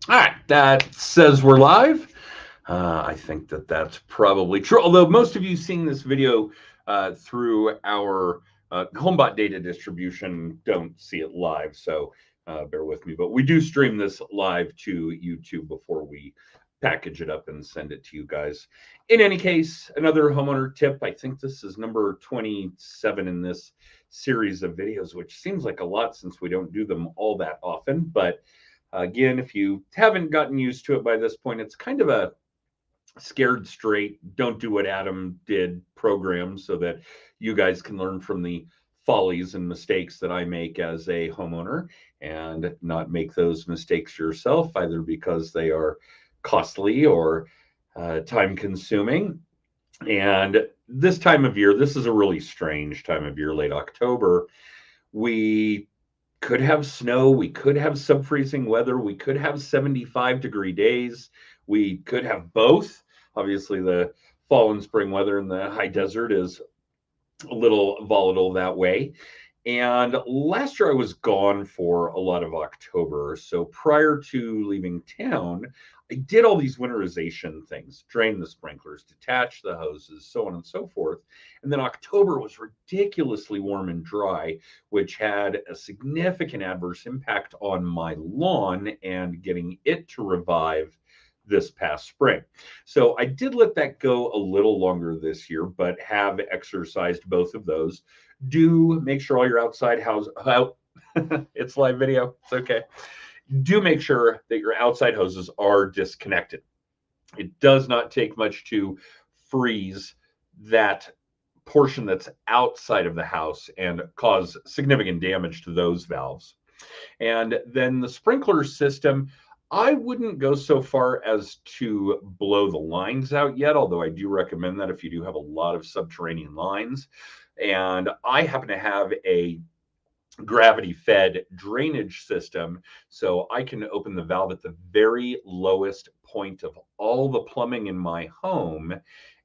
All right, that says we're live. I think that that's probably true. Although most of you seeing this video through our HomeBot data distribution don't see it live, so bear with me. But we do stream this live to YouTube before we package it up and send it to you guys. In any case, another homeowner tip. I think this is number 27 in this series of videos, which seems like a lot since we don't do them all that often. But again, if you haven't gotten used to it by this point, it's kind of a scared straight, don't do what Adam did program so that you guys can learn from the follies and mistakes that I make as a homeowner and not make those mistakes yourself, either because they are costly or time consuming. And this time of year, this is a really strange time of year, late October. We could have snow, we could have sub-freezing weather, we could have 75-degree days, we could have both. Obviously, the fall and spring weather in the high desert is a little volatile that way. And last year I was gone for a lot of October. So prior to leaving town, I did all these winterization things, drain the sprinklers, detach the hoses, so on and so forth. And then October was ridiculously warm and dry, which had a significant adverse impact on my lawn and getting it to revive this past spring. So I did let that go a little longer this year, but have exercised both of those. Do make sure all your outside house out. It's live video. It's okay. Do make sure that your outside hoses are disconnected. It does not take much to freeze that portion that's outside of the house and cause significant damage to those valves. And then the sprinkler system, I wouldn't go so far as to blow the lines out yet, although I do recommend that if you do have a lot of subterranean lines. And I happen to have a gravity fed drainage system, so I can open the valve at the very lowest point of all the plumbing in my home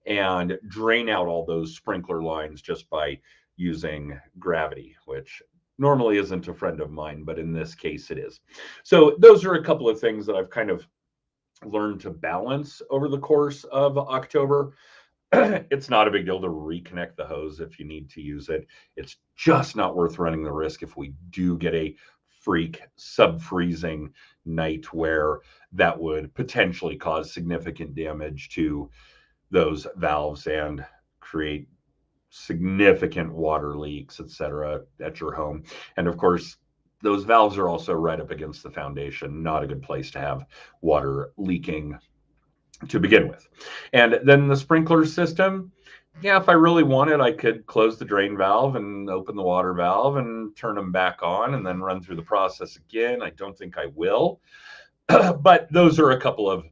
and drain out all those sprinkler lines just by using gravity, which normally isn't a friend of mine, but in this case it is. So those are a couple of things that I've kind of learned to balance over the course of October. It's not a big deal to reconnect the hose if you need to use it. It's just not worth running the risk if we do get a freak sub-freezing night where that would potentially cause significant damage to those valves and create significant water leaks, etc., at your home. And of course, those valves are also right up against the foundation. Not a good place to have water leaking to begin with. And then the sprinkler system, yeah, if I really wanted, I could close the drain valve and open the water valve and turn them back on and then run through the process again. I don't think I will. But those are a couple of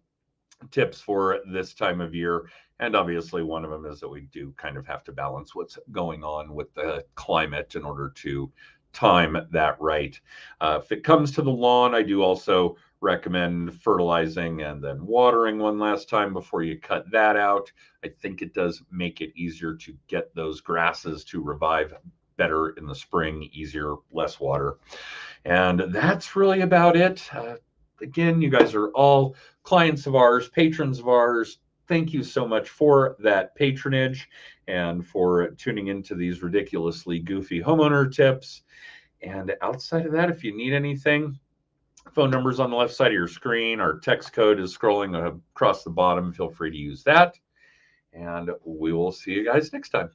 tips for this time of year. And obviously, one of them is that we do kind of have to balance what's going on with the climate in order to time that right. If it comes to the lawn, I do also recommend fertilizing and then watering one last time before you cut that out. I think it does make it easier to get those grasses to revive better in the spring, easier, less water. And that's really about it. Again, you guys are all clients of ours, patrons of ours. Thank you so much for that patronage and for tuning into these ridiculously goofy homeowner tips. And outside of that, if you need anything, phone number's on the left side of your screen. Our text code is scrolling across the bottom. Feel free to use that. And we will see you guys next time.